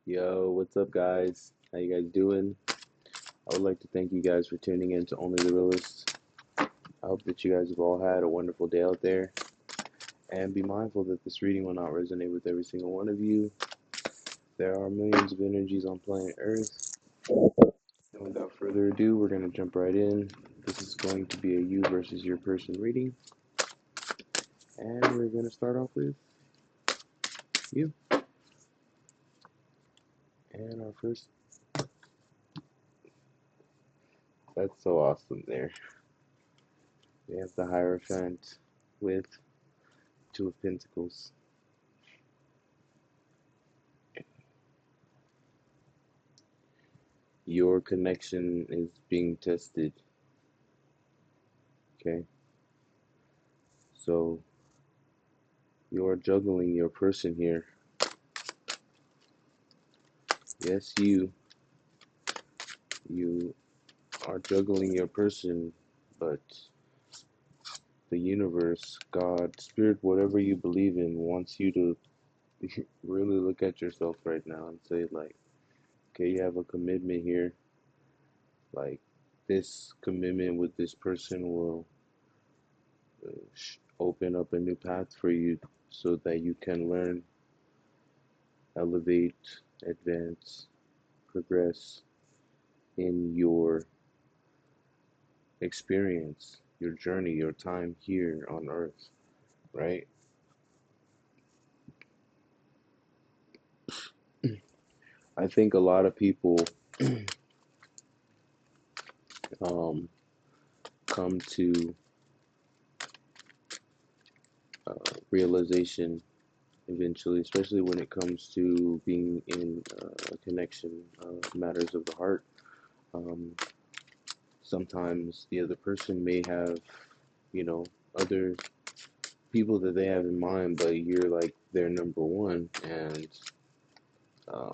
Yo, what's up, guys? How you guys doing? I would like to thank you guys for tuning in to Only the Realist. I hope that you guys have all had a wonderful day out there, and be mindful that this reading will not resonate with every single one of you. There are millions of energies on planet Earth, and without further ado, we're going to jump right in. This is going to be a you versus your person reading, and we're going to start off with you. And our first, that's so awesome there. We have the Hierophant with Two of Pentacles. Your connection is being tested. Okay, so you're juggling your person here. Yes, you are juggling your person, but the universe, God, spirit, whatever you believe in, wants you to really look at yourself right now and say, like, okay, you have a commitment here. Like, this commitment with this person will open up a new path for you so that you can learn, elevate, advance, progress in your experience, your journey, your time here on earth, right? I think a lot of people um, come to uh, realization eventually, especially when it comes to being in a connection, matters of the heart. Um, Sometimes the other person may have, you know, other people that they have in mind, but you're like their number one, and um,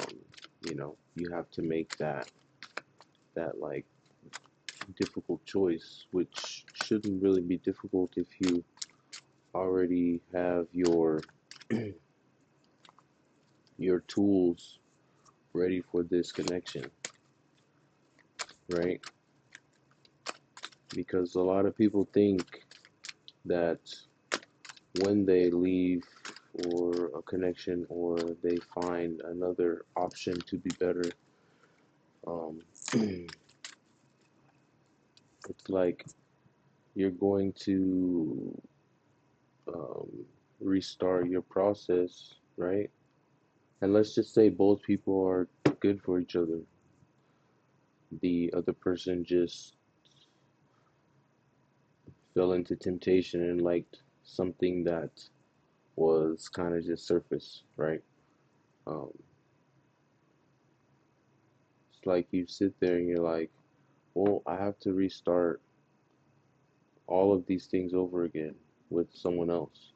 you have to make that like difficult choice, which shouldn't really be difficult if you already have your tools ready for this connection, right? Because a lot of people think that when they leave or a connection or they find another option to be better, um, it's like you're going to um, restart your process, right? And let's just say both people are good for each other. The other person just fell into temptation and liked something that was kind of just surface, right? Um, it's like you sit there and you're like, well, I have to restart all of these things over again with someone else,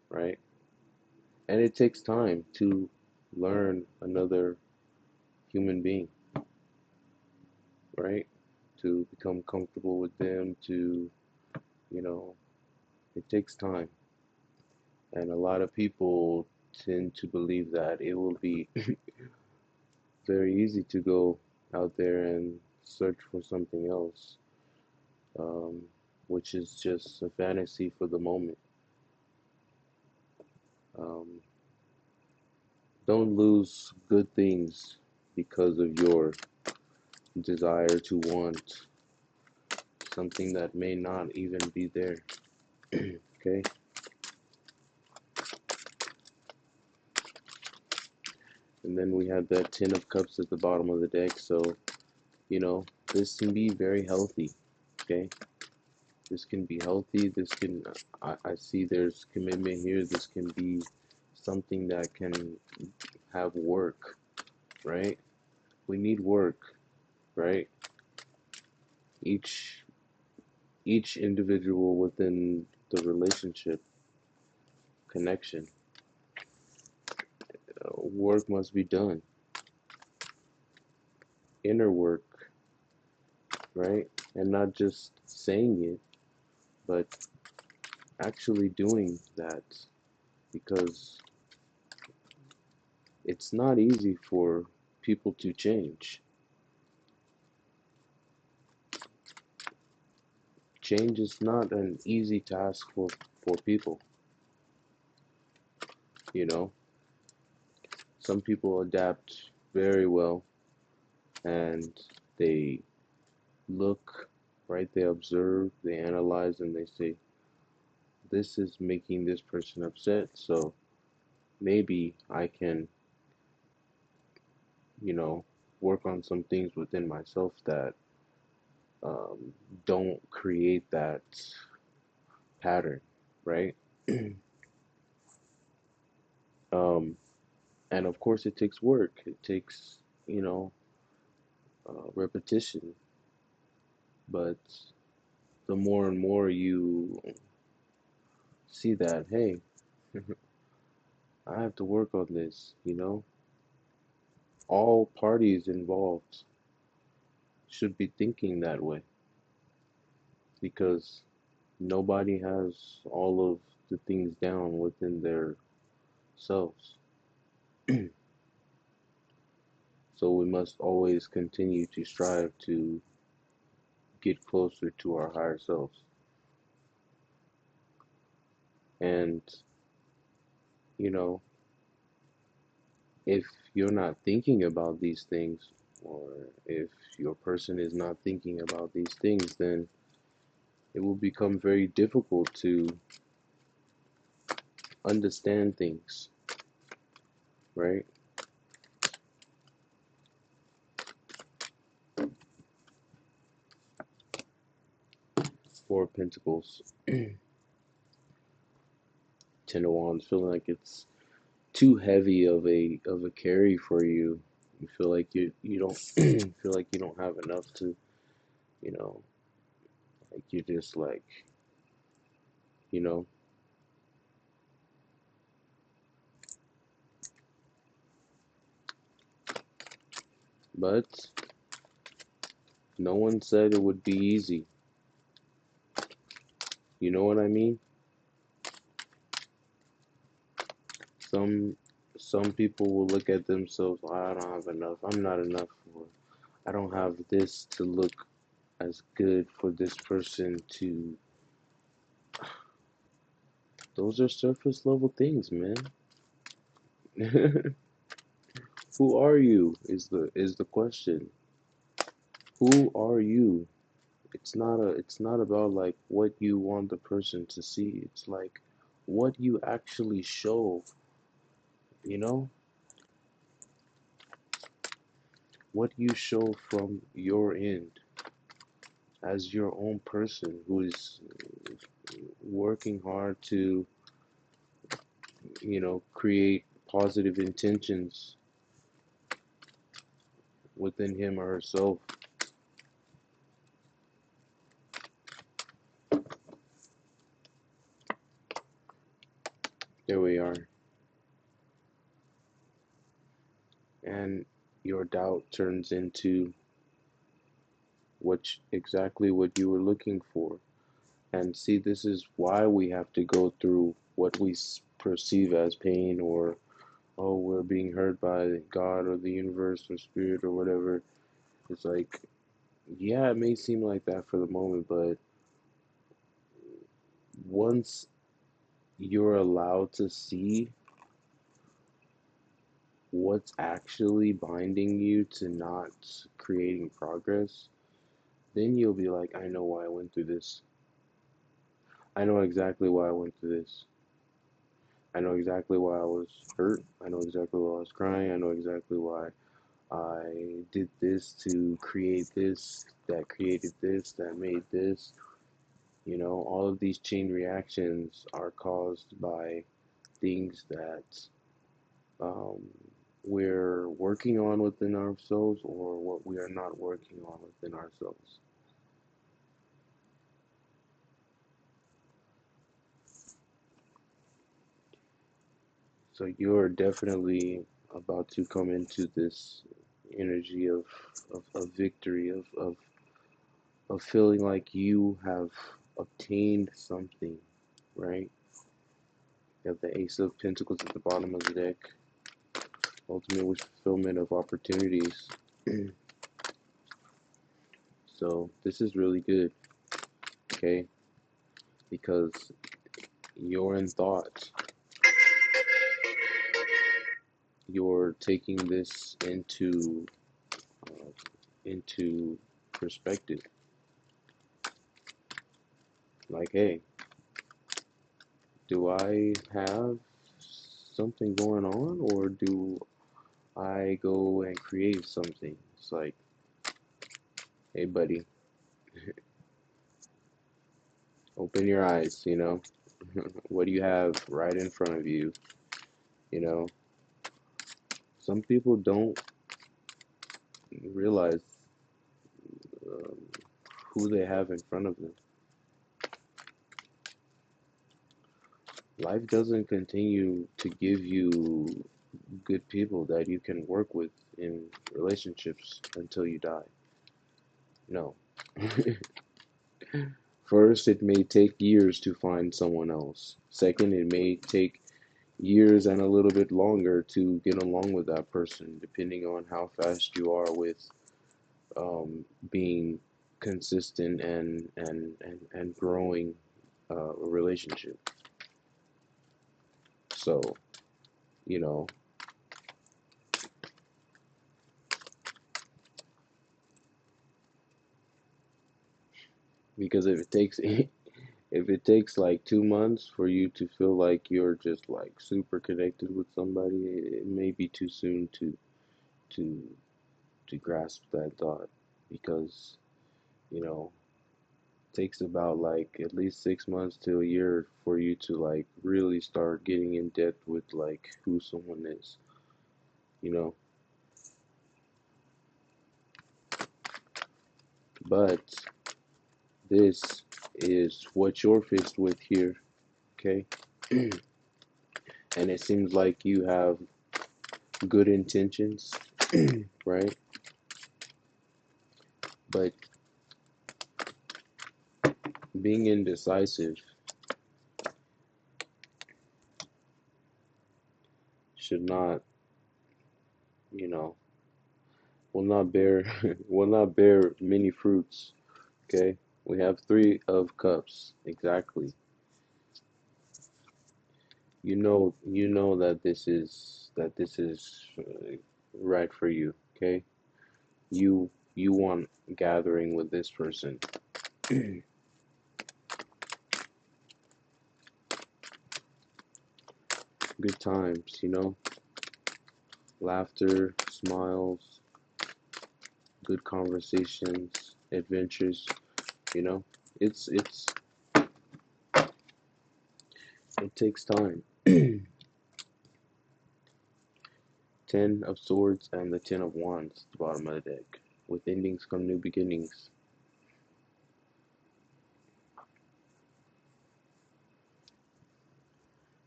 right? And it takes time to learn another human being, right? To become comfortable with them, you know, it takes time. And a lot of people tend to believe that it will be very easy to go out there and search for something else, um, which is just a fantasy for the moment. Um, don't lose good things because of your desire to want something that may not even be there. Okay? And then we have that Ten of Cups at the bottom of the deck. So, this can be very healthy. Okay? This can be healthy. I see there's commitment here. This can be something that can have work, right? We need work, right? Each each individual within the relationship connection, work must be done. Inner work, right? And not just saying it, but actually doing that, because it's not easy for people to change. Change is not an easy task for people, you know. Some people adapt very well and they look, right? They observe, they analyze, and they say, this is making this person upset, so maybe I can, you know, work on some things within myself that um, don't create that pattern, right? um, and of course, it takes work. It takes, you know, repetition. But the more and more you see that, hey, I have to work on this, you know, all parties involved should be thinking that way because nobody has all of the things down within their selves. So we must always continue to strive to get closer to our higher selves. And, you know, if you're not thinking about these things, or if your person is not thinking about these things, then it will become very difficult to understand things, right? Four of Pentacles, Ten of Wands, feeling like it's too heavy of a carry for you. You feel like you don't feel like you don't have enough to, you know, like you're just like, you know, but no one said it would be easy. You know what I mean? Some some people will look at themselves, I don't have enough. I'm not enough, or I don't have this to look as good for this person to. Those are surface level things, man. Who are you is the question. Who are you? It's not about like what you want the person to see. It's like what you actually show, you know? What you show from your end as your own person who is working hard to, you know, create positive intentions within him or herself. There we are. And your doubt turns into exactly what you were looking for. And see, this is why we have to go through what we perceive as pain, or, oh, we're being hurt by God or the universe or spirit or whatever. It's like, yeah, it may seem like that for the moment, but once you're allowed to see what's actually binding you to not creating progress, then you'll be like, I know why I went through this. I know exactly why I went through this. I know exactly why I was hurt. I know exactly why I was crying. I know exactly why I did this to create this, that created this, that made this. You know, all of these chain reactions are caused by things that um, we're working on within ourselves or what we are not working on within ourselves. So you're definitely about to come into this energy of victory, of feeling like you have obtained something, right? You have the Ace of Pentacles at the bottom of the deck. ultimate fulfillment of opportunities. So this is really good, okay? Because you're in thought, you're taking this into perspective. Like, hey, do I have something going on, or do I go and create something? It's like, hey, buddy, open your eyes, you know? What do you have right in front of you? You know, some people don't realize um, who they have in front of them. Life doesn't continue to give you good people that you can work with in relationships until you die. No. First, it may take years to find someone else. Second, it may take years and a little bit longer to get along with that person, depending on how fast you are with being consistent and growing a relationship. So, you know, because if it takes if it takes like 2 months for you to feel like you're just like super connected with somebody, it may be too soon to to grasp that thought, because you know it takes about like at least 6 months to a year for you to like really start getting in depth with like who someone is, you know. But this is what you're faced with here, okay? And it seems like you have good intentions, right? But being indecisive should not, you know, will not bear will not bear many fruits. Okay, we have three of cups exactly. You know that this is right for you. Okay, you want gathering with this person. Good times, laughter, smiles, good conversations, adventures. You know, it's it takes time. Ten of Swords and the Ten of Wands at the bottom of the deck. With endings come new beginnings.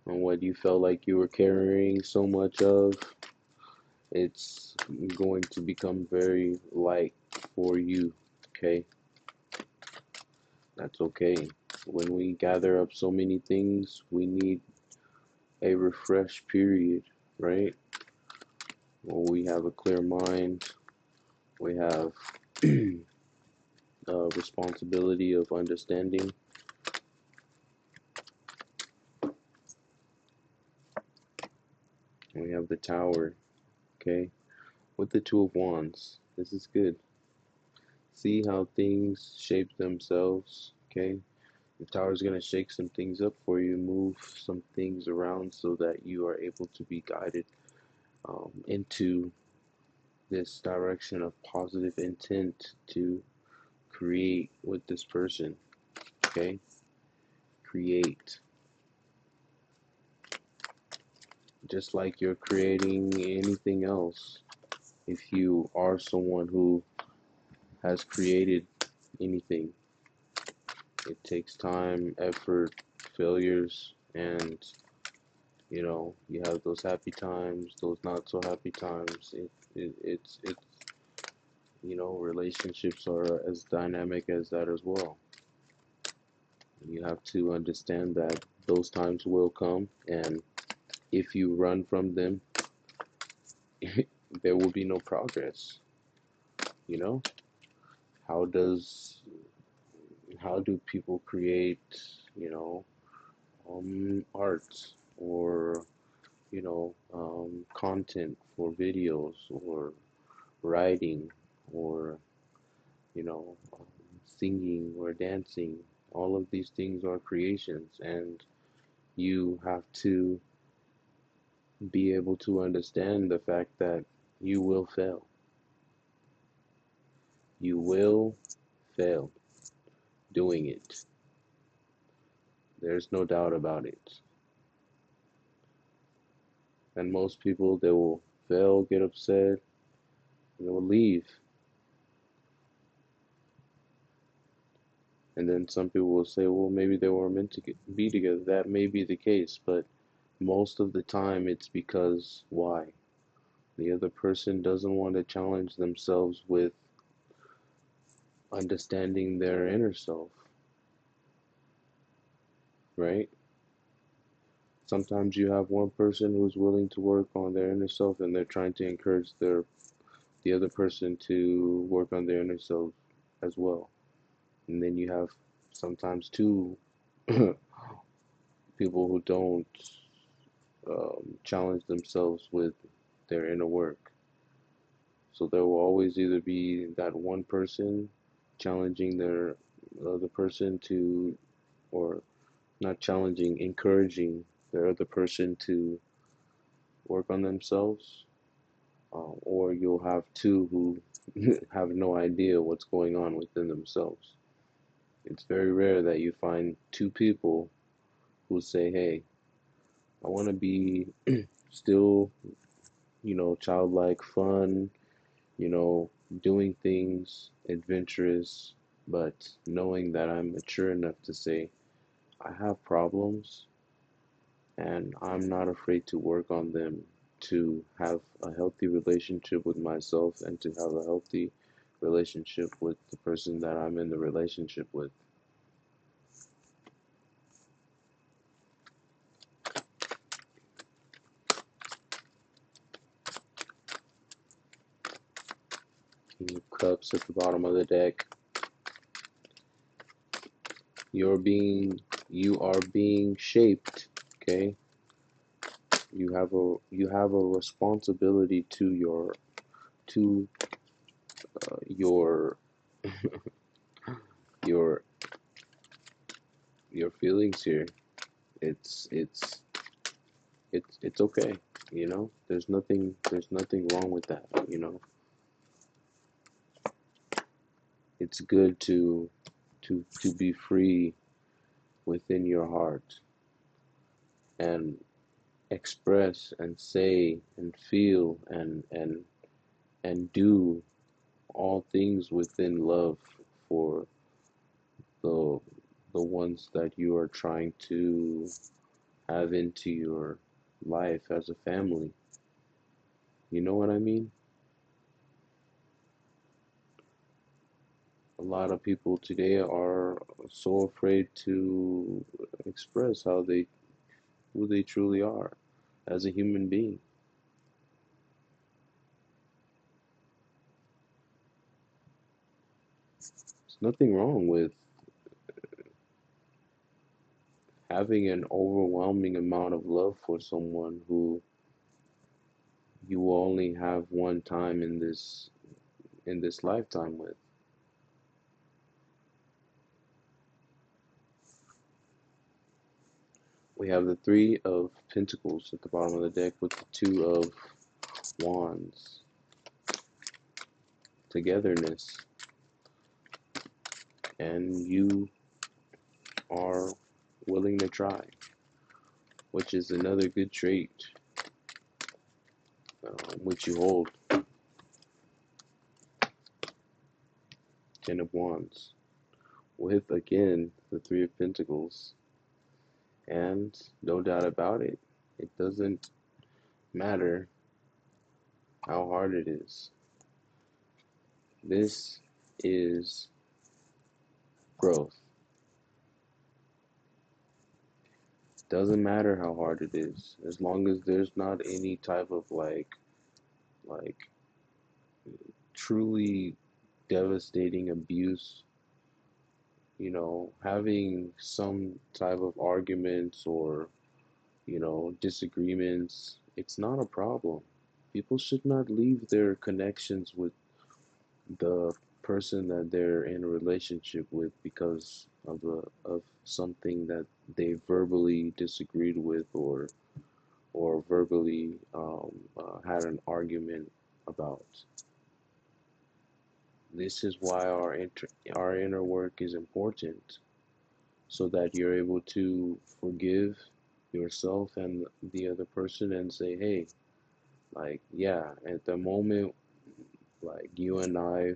And what you felt like you were carrying so much of, it's going to become very light for you. Okay? That's okay. When we gather up so many things, we need a refresh period, right? When we have a clear mind, we have a responsibility of understanding. We have the Tower, okay? With the Two of Wands. This is good. See how things shape themselves, okay? The Tower is going to shake some things up for you, move some things around so that you are able to be guided into this direction of positive intent to create with this person, okay? Create. Just like you're creating anything else. If you are someone who has created anything, it takes time, effort, failures, and you have those happy times, those not so happy times. It's relationships are as dynamic as that as well. You have to understand that those times will come, and if you run from them, there will be no progress. You know, how does how do people create, you know, art or content for videos or writing or you know, um, singing or dancing. All of these things are creations, and you have to be able to understand the fact that you will fail. You will fail doing it. There's no doubt about it. And most people, they will fail, get upset, and they will leave. And then some people will say, well, maybe they were meant to be together. That may be the case, but most of the time it's because why? The other person doesn't want to challenge themselves with understanding their inner self, right? Sometimes you have one person who's willing to work on their inner self and they're trying to encourage the other person to work on their inner self as well. And then you have sometimes two people who don't challenge themselves with their inner work. So there will always either be that one person challenging their other person to, or not challenging, encouraging the other person to work on themselves, or you'll have two who have no idea what's going on within themselves. It's very rare that you find two people who say, hey, I want to be still, childlike, fun, you know, doing things adventurous, but knowing that I'm mature enough to say, I have problems and I'm not afraid to work on them to have a healthy relationship with myself and to have a healthy relationship with the person that I'm in the relationship with. King of Cups at the bottom of the deck. You are being shaped, okay? You have a responsibility to your your your feelings here. It's okay, you know? There's nothing wrong with that, you know? It's good to be free within your heart and express and say and feel and do all things within love for the the ones that you are trying to have into your life as a family. You know what I mean? A lot of people today are so afraid to express who they truly are as a human being. There's nothing wrong with having an overwhelming amount of love for someone who you will only have one time in this lifetime with. We have the Three of Pentacles at the bottom of the deck with the Two of Wands. Togetherness. And you are willing to try, which is another good trait which you hold. Ten of Wands. With, again, the Three of Pentacles. And no doubt about it, it doesn't matter how hard it is. This is growth. Doesn't matter how hard it is, as long as there's not any type of like like truly devastating abuse, having some type of arguments or, disagreements, it's not a problem. People should not leave their connections with the person that they're in a relationship with because of something that they verbally disagreed with or verbally had an argument about. This is why our inner work is important, so that you're able to forgive yourself and the other person and say, hey, like, yeah, at the moment, like you and I,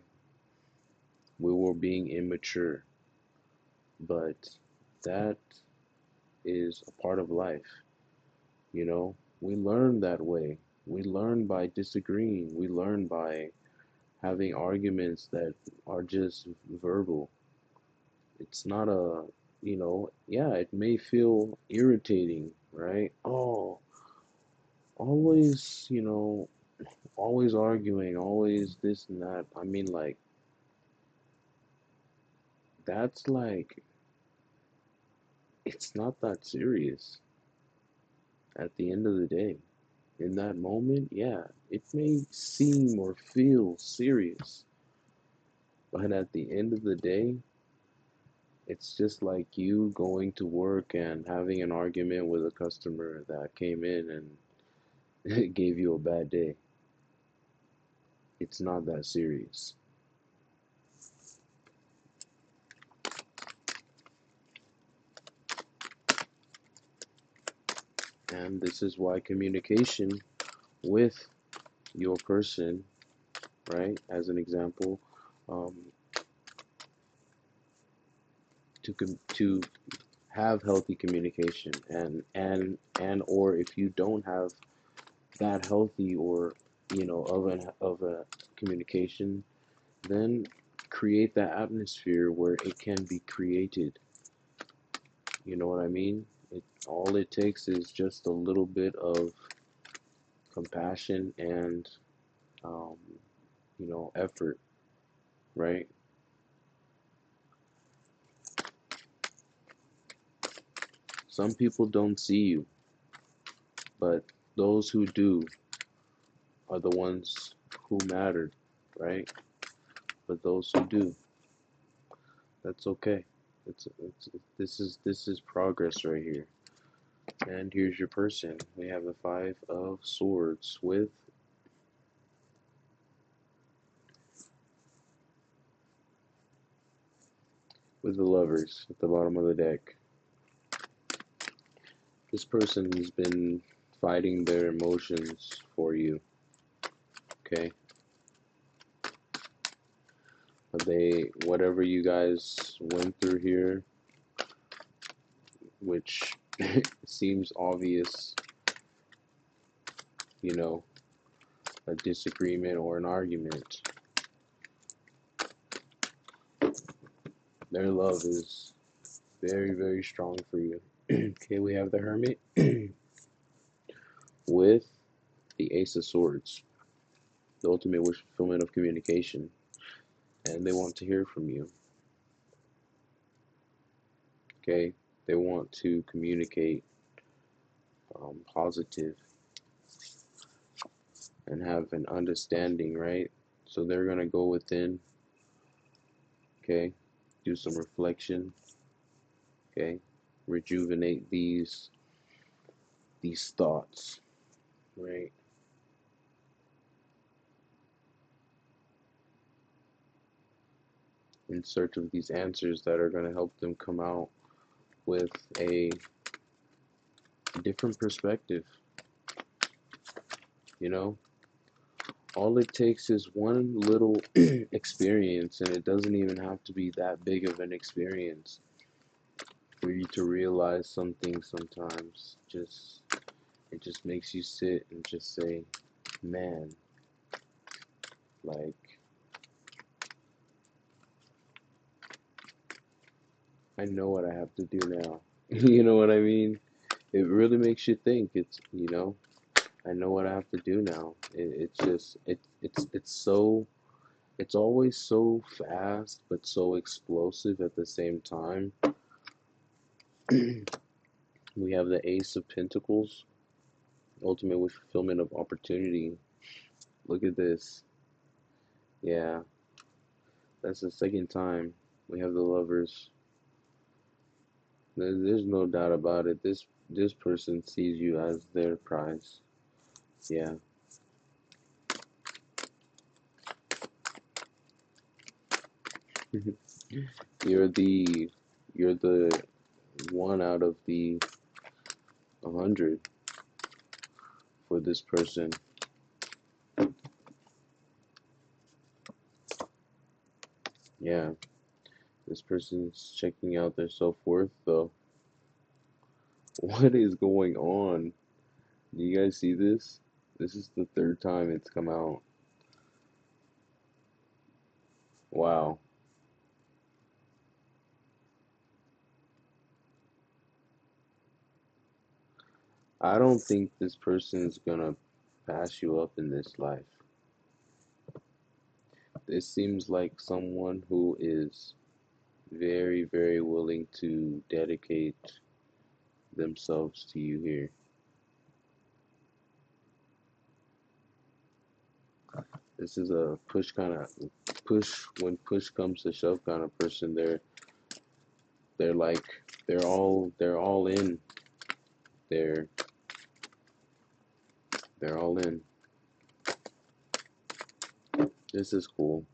we were being immature, but that is a part of life, you know? We learn that way. We learn by disagreeing. We learn by having arguments that are just verbal. It's not yeah, it may feel irritating, right? Oh, always, always arguing, always this and that. I mean, like, that's like, it's not that serious at the end of the day. In that moment, yeah, it may seem or feel serious, but at the end of the day, it's just like you going to work and having an argument with a customer that came in and gave you a bad day. It's not that serious. And this is why communication with your person, right, as an example, um, to have healthy communication and or if you don't have that healthy or of a communication, then create that atmosphere where it can be created. You know what I mean? All it takes is just a little bit of compassion and um, effort, right? Some people don't see you, but those who do are the ones who mattered, right? But those who do, that's okay. It's this is progress right here. And here's your person. We have the Five of Swords with the Lovers at the bottom of the deck. This person has been fighting their emotions for you, okay? Whatever you guys went through here, which seems obvious, you know, a disagreement or an argument, their love is very, very strong for you. Okay, we have the Hermit with the Ace of Swords, the ultimate wish fulfillment of communication, and they want to hear from you. Okay, they want to communicate positive and have an understanding, right? So they're gonna go within, okay, do some reflection, okay, rejuvenate these thoughts, right? In search of these answers that are gonna help them come out with a different perspective, you know? All it takes is one little experience, and it doesn't even have to be that big of an experience for you to realize something sometimes. It just makes you sit and just say, man, like, I know what I have to do now. You know what I mean? It really makes you think. It's, I know what I have to do now. It's just it's so it's always so fast but so explosive at the same time. We have the Ace of Pentacles, ultimate wish fulfillment of opportunity. Look at this. Yeah, that's the second time we have the Lovers. There's no doubt about it. This person sees you as their prize. Yeah. You're the you're the one out of the 100 for this person. Yeah. This person's checking out their self-worth though. What is going on? Do you guys see this? This is the third time it's come out. Wow. I don't think this person is gonna pass you up in this life. This seems like someone who is very, very willing to dedicate themselves to you here. This is a push kind of push when push comes to shove kind of person. They're like they're all in. They're they're all in. This is cool.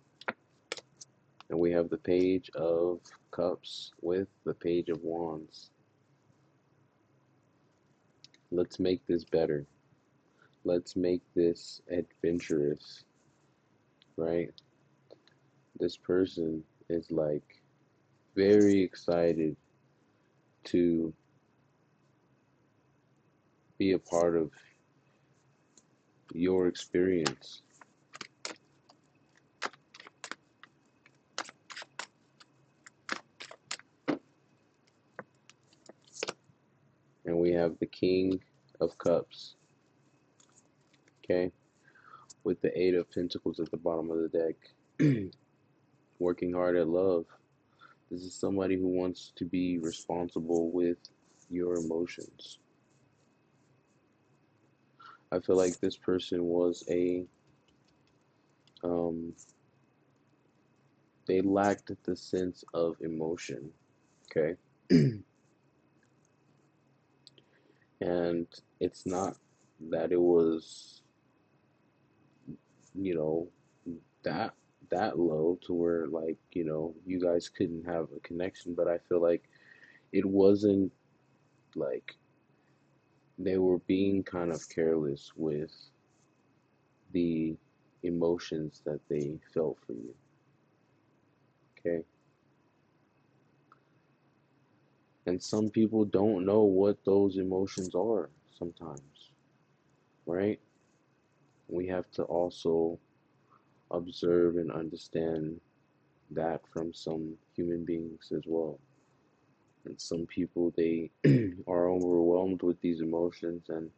And we have the Page of Cups with the Page of Wands. Let's make this better. Let's make this adventurous, right? This person is like very excited to be a part of your experience. And we have the King of Cups, okay, with the Eight of Pentacles at the bottom of the deck. Working hard at love. This is somebody who wants to be responsible with your emotions. I feel like this person was um, they lacked the sense of emotion, okay? And it's not that it was, you know, that that low to where like, you guys couldn't have a connection, but I feel like it wasn't like they were being kind of careless with the emotions that they felt for you, okay? And some people don't know what those emotions are sometimes, right? We have to also observe and understand that from some human beings as well. And some people, they are overwhelmed with these emotions, and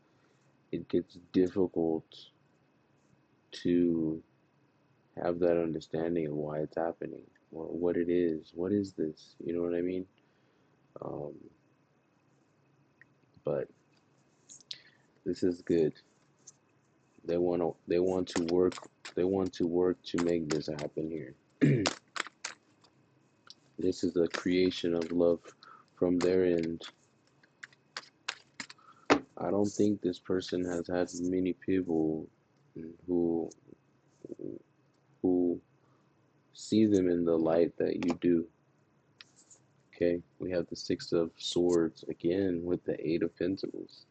it gets difficult to have that understanding of why it's happening or what it is. What is this? You know what I mean? Um, but this is good. They want to work to make this happen here. This is a creation of love from their end. I don't think this person has had many people who who see them in the light that you do. Okay, we have the Six of Swords again with the Eight of Pentacles.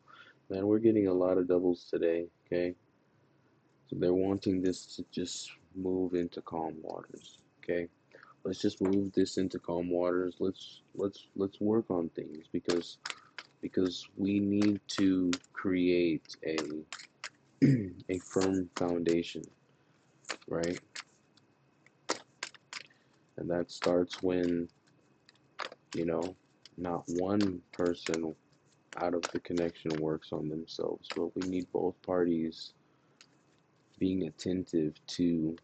Man, we're getting a lot of doubles today. Okay, so they're wanting this to just move into calm waters. Okay, let's just move this into calm waters. Let's work on things because we need to create a firm foundation, right? And that starts when, you know, not one person out of the connection works on themselves. But we need both parties being attentive to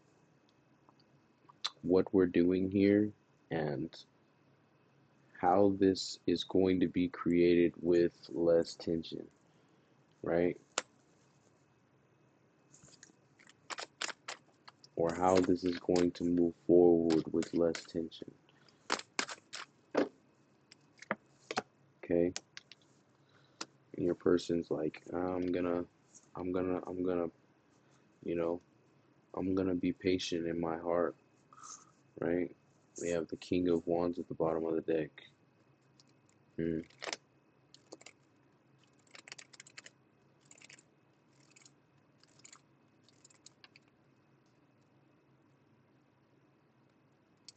what we're doing here and how this is going to be created with less tension, right? Or how this is going to move forward with less tension. Okay? And your person's like, I'm gonna, you know, I'm gonna be patient in my heart, right? We have the King of Wands at the bottom of the deck. Hmm.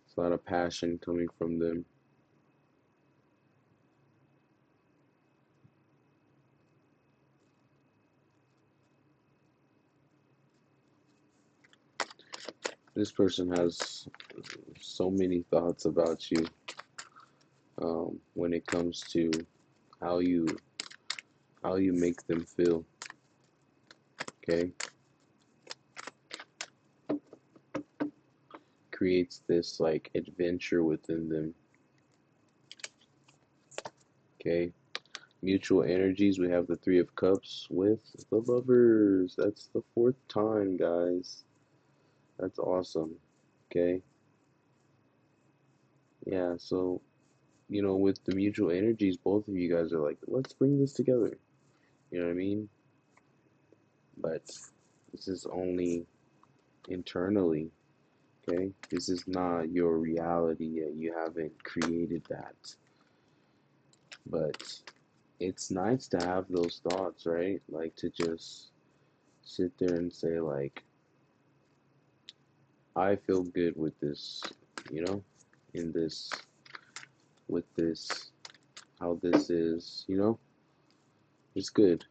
It's a lot of passion coming from them. This person has so many thoughts about you when it comes to how you how you make them feel. Okay, creates this like adventure within them. Okay, mutual energies. We have the Three of Cups with the Lovers. That's the fourth time, guys. That's awesome. Okay, yeah. So with the mutual energies, both of you guys are like, let's bring this together. You know what I mean? But this is only internally. Okay, this is not your reality yet. You haven't created that. But it's nice to have those thoughts, right? Like to just sit there and say, like, I feel good with this, you know, in this, with this, how this is, it's good.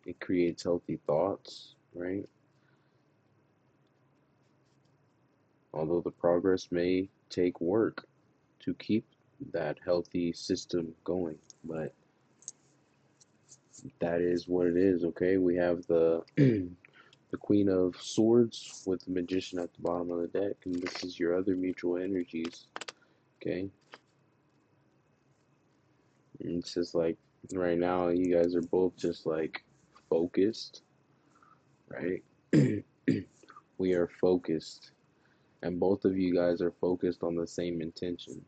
It creates healthy thoughts, right? Although the progress may take work to keep that healthy system going, but that is what it is, okay? We have the the Queen of Swords with the Magician at the bottom of the deck, and this is your other mutual energies, okay? And it's just like right now, you guys are both just like focused, right? We are focused, and both of you guys are focused on the same intention,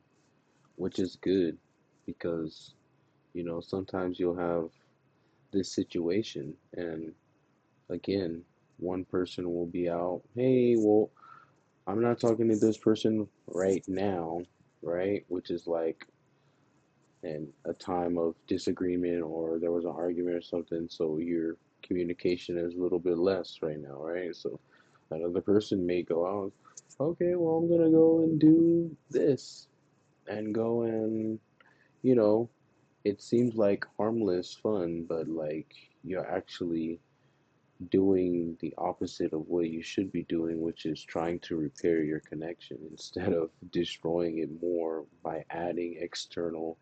which is good because sometimes you'll have this situation, and again, one person will be out, hey, well, I'm not talking to this person right now, right? Which is like in a time of disagreement or there was an argument or something, so your communication is a little bit less right now, right? So another person may go out, okay, well, I'm gonna go and do this and go and, you know, it seems like harmless fun, but like you're actually doing the opposite of what you should be doing, which is trying to repair your connection instead of destroying it more by adding external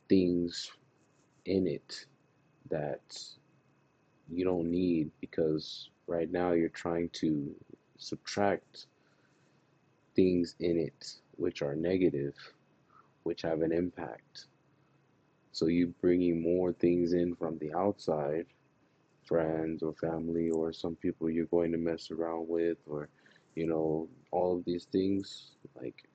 things in it that you don't need because right now you're trying to subtract things in it which are negative, which have an impact. So you bringing more things in from the outside, friends or family or some people you're going to mess around with, or all of these things, like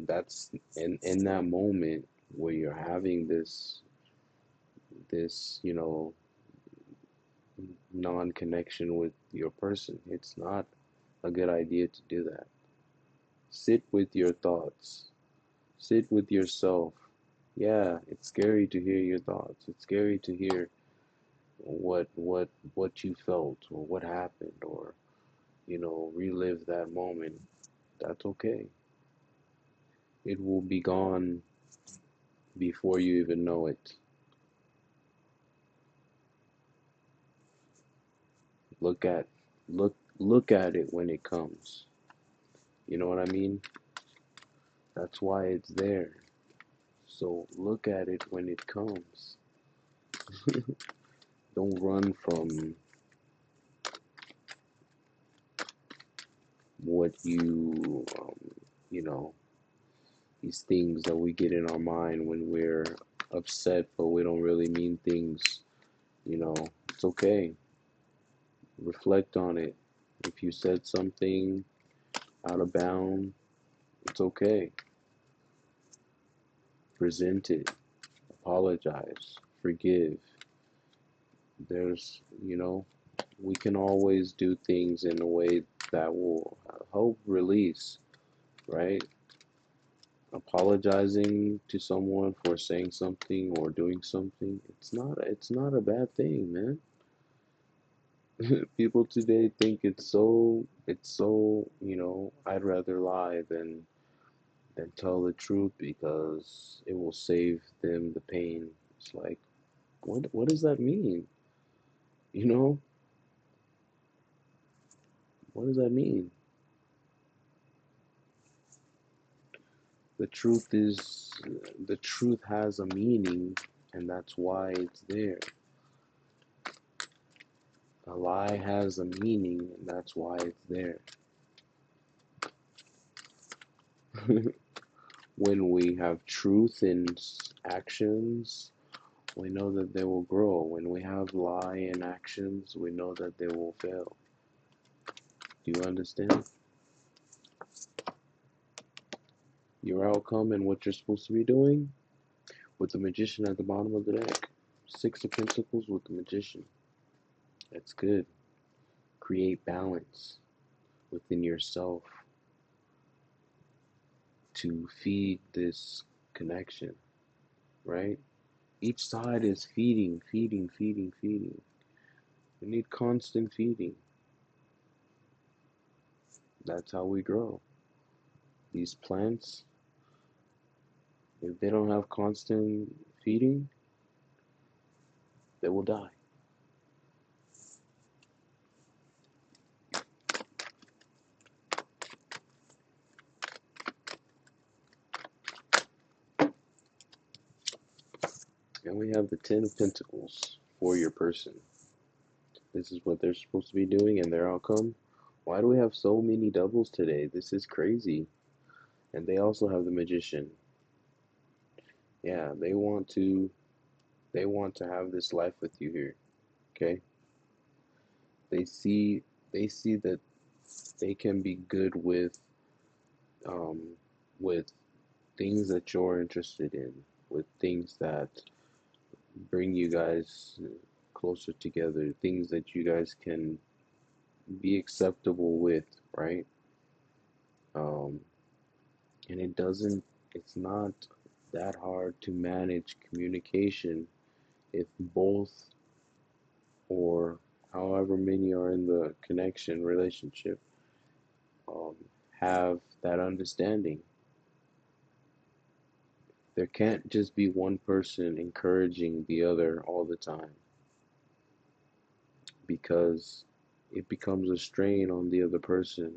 that's in that moment where you're having this non-connection with your person. It's not a good idea to do that. Sit with your thoughts. Sit with yourself. Yeah, it's scary to hear your thoughts. It's scary to hear what you felt or what happened, or relive that moment. That's okay. It will be gone before you even know it. Look at look at it when it comes. You know what I mean? That's why it's there. So look at it when it comes. Don't run from what you know, these things that we get in our mind when we're upset, but we don't really mean things. It's okay. Reflect on it. If you said something out of bound, it's okay. Present it. Apologize. Forgive. We can always do things in a way that will help release, right? Apologizing to someone for saying something or doing something, it's not a bad thing, man. People today think it's so, I'd rather lie than tell the truth because it will save them the pain. It's like, what does that mean? You know, what does that mean? The truth is, the truth has a meaning, and that's why it's there. A lie has a meaning, and that's why it's there. When we have truth in actions, we know that they will grow. When we have lie in actions, we know that they will fail. Do you understand? Your outcome and what you're supposed to be doing with the magician at the bottom of the deck. Six of Pentacles with the magician. That's good. Create balance within yourself to feed this connection, right? Each side is feeding, feeding, feeding, feeding. We need constant feeding. That's how we grow. These plants, if they don't have constant feeding, they will die. And we have the Ten of Pentacles for your person. This is what they're supposed to be doing and their outcome. Why do we have so many doubles today? This is crazy. And they also have the Magician. Yeah, they want to have this life with you here. Okay? They see they see that they can be good um with things that you're interested in, with things that bring you guys closer together, things that you guys can be acceptable with, right? Um, and it's not that hard to manage communication if both or however many are in the connection relationship um, have that understanding. There can't just be one person encouraging the other all the time because it becomes a strain on the other person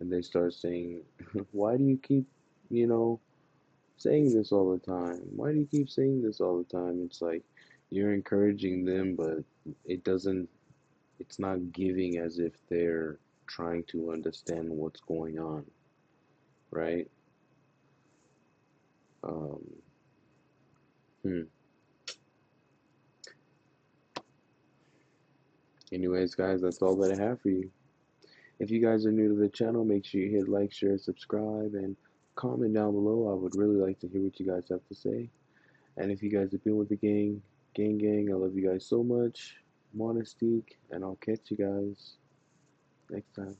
and they start saying, why do you keep, you know, saying this all the time? Why do you keep saying this all the time? It's like you're encouraging them, but it's not giving as if they're trying to understand what's going on, right? Um, hmm. Anyways, guys, that's all that I have for you. If you guys are new to the channel, make sure you hit like, share, subscribe, and comment down below. I would really like to hear what you guys have to say. And if you guys have been with the gang, I love you guys so much. Monistique, and I'll catch you guys next time.